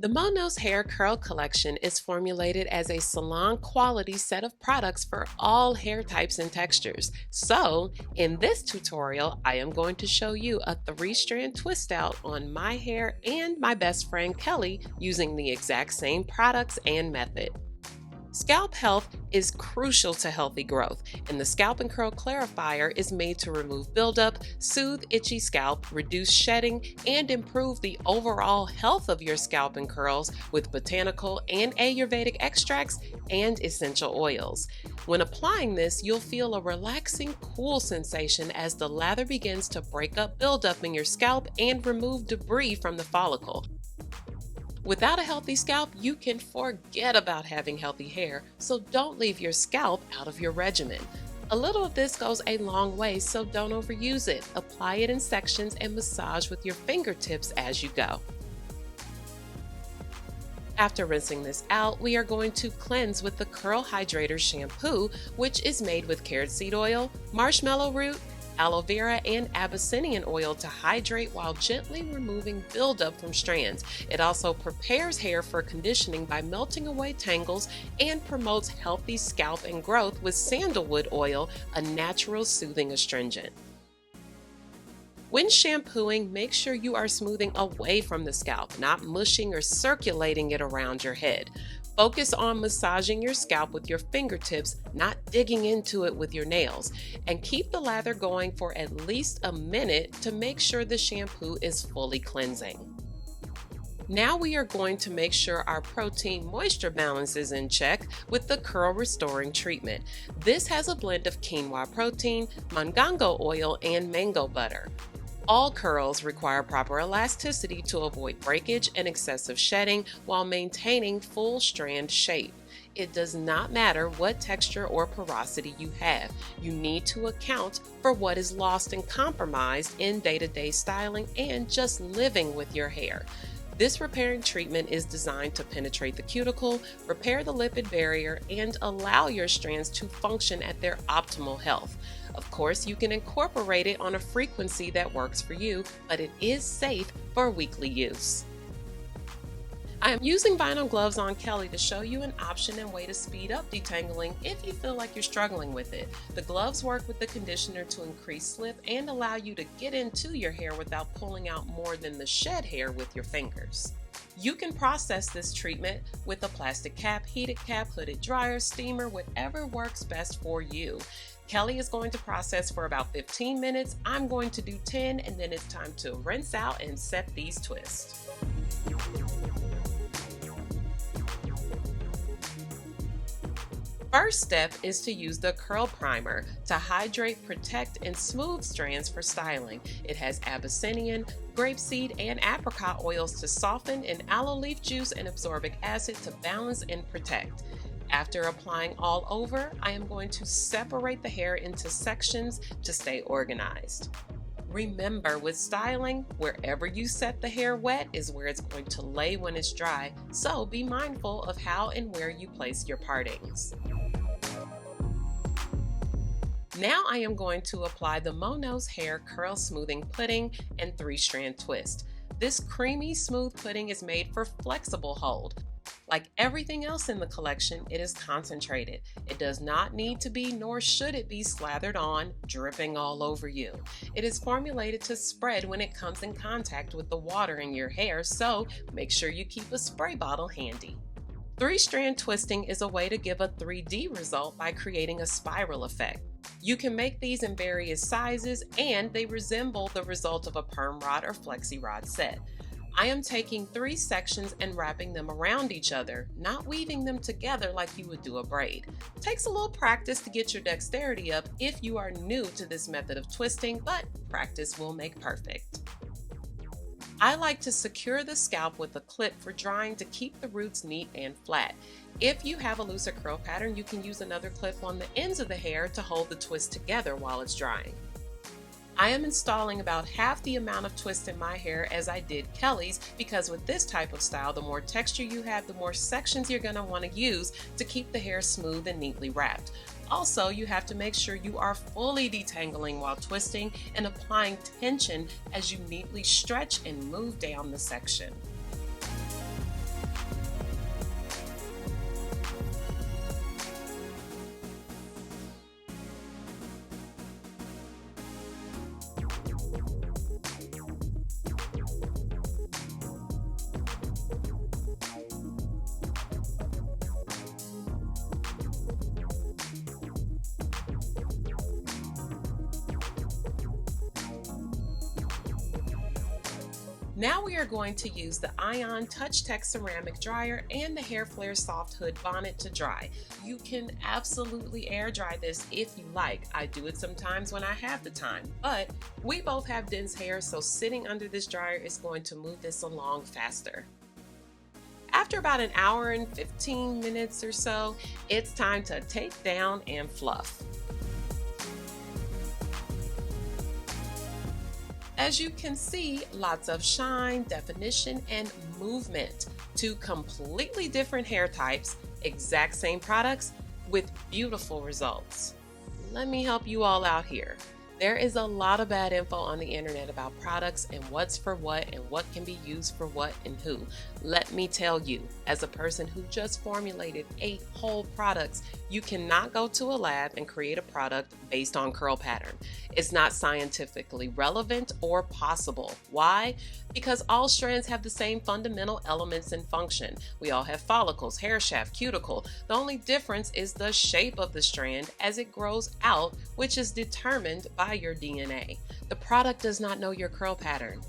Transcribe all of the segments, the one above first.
The MoKnowsHair Curl Collection is formulated as a salon-quality set of products for all hair types and textures. So, in this tutorial, I am going to show you a 3-strand twist out on my hair and my best friend Kelly using the exact same products and method. Scalp health is crucial to healthy growth, and the Scalp and Curl Clarifier is made to remove buildup, soothe itchy scalp, reduce shedding, and improve the overall health of your scalp and curls with botanical and Ayurvedic extracts and essential oils. When applying this, you'll feel a relaxing, cool sensation as the lather begins to break up buildup in your scalp and remove debris from the follicle. Without a healthy scalp, you can forget about having healthy hair, so don't leave your scalp out of your regimen. A little of this goes a long way, so don't overuse it. Apply it in sections and massage with your fingertips as you go. After rinsing this out, we are going to cleanse with the Curl Hydrator shampoo, which is made with carrot seed oil, marshmallow root, aloe vera, and Abyssinian oil to hydrate while gently removing buildup from strands. It also prepares hair for conditioning by melting away tangles and promotes healthy scalp and growth with sandalwood oil, a natural soothing astringent. When shampooing, make sure you are smoothing away from the scalp, not mushing or circulating it around your head. Focus on massaging your scalp with your fingertips, not digging into it with your nails. And keep the lather going for at least a minute to make sure the shampoo is fully cleansing. Now we are going to make sure our protein moisture balance is in check with the Curl Restoring Treatment. This has a blend of quinoa protein, mangongo oil, and mango butter. All curls require proper elasticity to avoid breakage and excessive shedding while maintaining full strand shape. It does not matter what texture or porosity you have. You need to account for what is lost and compromised in day-to-day styling and just living with your hair. This repairing treatment is designed to penetrate the cuticle, repair the lipid barrier, and allow your strands to function at their optimal health. Of course, you can incorporate it on a frequency that works for you, but it is safe for weekly use. I am using vinyl gloves on Kelly to show you an option and way to speed up detangling if you feel like you're struggling with it. The gloves work with the conditioner to increase slip and allow you to get into your hair without pulling out more than the shed hair with your fingers. You can process this treatment with a plastic cap, heated cap, hooded dryer, steamer, whatever works best for you. Kelly is going to process for about 15 minutes. I'm going to do 10, and then it's time to rinse out and set these twists. First step is to use the Curl Primer to hydrate, protect, and smooth strands for styling. It has Abyssinian, grapeseed, and apricot oils to soften, and aloe leaf juice and absorbic acid to balance and protect. After applying all over, I am going to separate the hair into sections to stay organized. Remember, with styling, wherever you set the hair wet is where it's going to lay when it's dry, so be mindful of how and where you place your partings. Now I am going to apply the MoKnowsHair Curl Smoothing Pudding and 3-strand twist. This creamy, smooth pudding is made for flexible hold. Like everything else in the collection, it is concentrated. It does not need to be, nor should it be, slathered on, dripping all over you. It is formulated to spread when it comes in contact with the water in your hair, so make sure you keep a spray bottle handy. 3-strand twisting is a way to give a 3D result by creating a spiral effect. You can make these in various sizes, and they resemble the result of a perm rod or flexi rod set. I am taking 3 sections and wrapping them around each other, not weaving them together like you would do a braid. It takes a little practice to get your dexterity up if you are new to this method of twisting, but practice will make perfect. I like to secure the scalp with a clip for drying to keep the roots neat and flat. If you have a looser curl pattern, you can use another clip on the ends of the hair to hold the twist together while it's drying. I am installing about half the amount of twist in my hair as I did Kelly's, because with this type of style, the more texture you have, the more sections you're going to want to use to keep the hair smooth and neatly wrapped. Also, you have to make sure you are fully detangling while twisting and applying tension as you neatly stretch and move down the section. Now we are going to use the Ion Touch Tech Ceramic Dryer and the Hair Flare Soft Hood Bonnet to dry. You can absolutely air dry this if you like. I do it sometimes when I have the time, but we both have dense hair, so sitting under this dryer is going to move this along faster. After about an hour and 15 minutes or so, it's time to take down and fluff. As you can see, lots of shine, definition, and movement. Two completely different hair types, exact same products with beautiful results. Let me help you all out here. There is a lot of bad info on the internet about products and what's for what and what can be used for what and who. Let me tell you, as a person who just formulated 8 whole products, you cannot go to a lab and create a product based on curl pattern. It's not scientifically relevant or possible. Why? Because all strands have the same fundamental elements and function. We all have follicles, hair shaft, cuticle. The only difference is the shape of the strand as it grows out, which is determined by your DNA. The product does not know your curl pattern.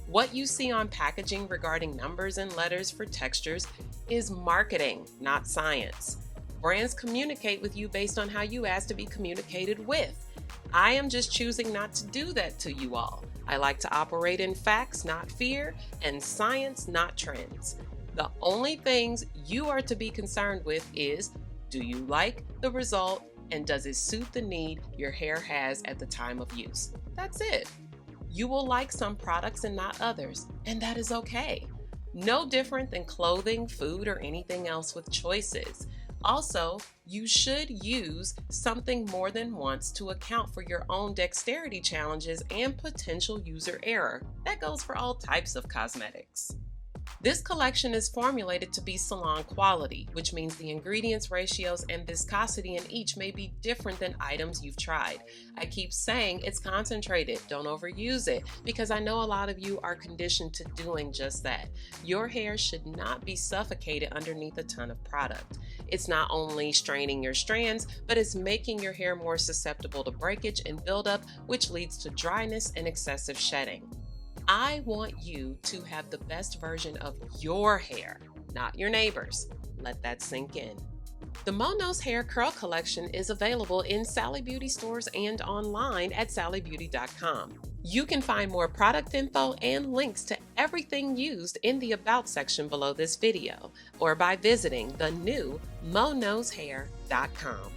What you see on packaging regarding numbers and letters for textures is marketing, not science. Brands communicate with you based on how you ask to be communicated with. I am just choosing not to do that to you all. I like to operate in facts, not fear, and science, not trends. The only things you are to be concerned with is, do you like the result and does it suit the need your hair has at the time of use? That's it. You will like some products and not others, and that is okay. No different than clothing, food, or anything else with choices. Also, you should use something more than once to account for your own dexterity challenges and potential user error. That goes for all types of cosmetics. This collection is formulated to be salon quality, which means the ingredients, ratios, and viscosity in each may be different than items you've tried. I keep saying it's concentrated, don't overuse it, because I know a lot of you are conditioned to doing just that. Your hair should not be suffocated underneath a ton of product. It's not only straining your strands, but it's making your hair more susceptible to breakage and buildup, which leads to dryness and excessive shedding. I want you to have the best version of your hair, not your neighbor's. Let that sink in. The MoKnowsHair Curl Collection is available in Sally Beauty stores and online at sallybeauty.com. You can find more product info and links to everything used in the About section below this video, or by visiting the new MoKnowsHair.com.